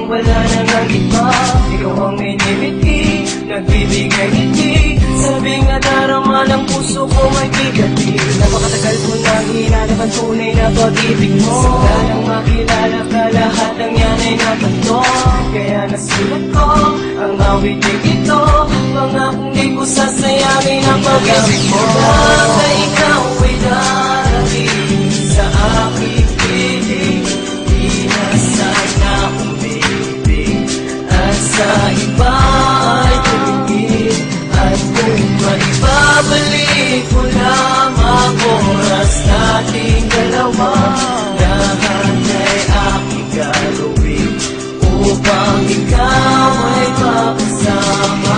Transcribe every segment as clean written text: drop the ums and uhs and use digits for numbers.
bang wala nang ang iba? Ikaw ang minimiti, nagbibigay ngiti. Sabi nga darama ng puso ko may bigati. Napakatagal ko nang hinanap ang tunay na pag-ibig mo. Sa nang makilala ka, lahat ng yan ay natanto. Kaya nasulat ko ang awiting ito. Pangakong di ko sasayangin ang pag-ibig mo. Na ikaw ay darating sa aking piling. Di na sana umibig at sa iba ay tumingin. At kung maibabalik ko lamang oras nating dalawa, lahat ay aking gagawin upang ikaw ay makasama.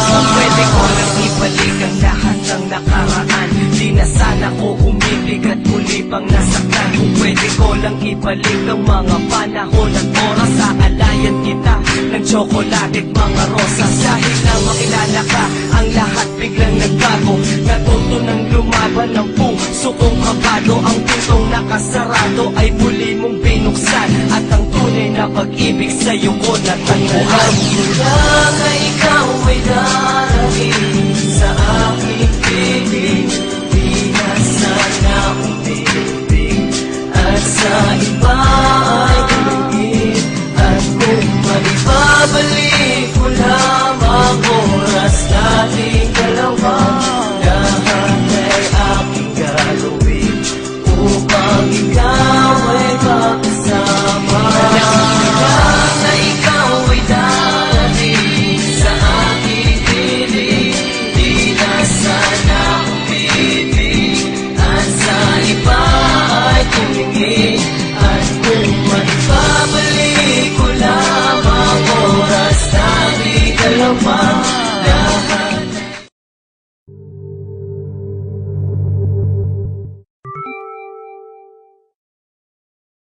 Kung pwede ko lang ibalik ang lahat ng nakaraan, di na sana ko umibig at muli pang nasaktan. Kung pwede ko lang ibalik ang mga panahon at oras, sa alayan kita ng tsokolate at mga rosas. Dahil na makilala ka, ang lahat biglang nagbago. Natuto ng lumaban ng puso kong kabado. Ang pintong nakasarado ay muli mong binuksan, at ang tunay na pag-ibig sa'yo ko natagpuan. Alam na ikaw ay darating sa aking piling. Di na sana umibig at sa iba ay tumingin. At kung maibabalik ko lamang oras nating dalawa, lahat ay aking gagawin upang ikaw ay makasama. Alam na ikaw ay darating sa aking piling. Di na sana umibig at sa iba ay tumingin.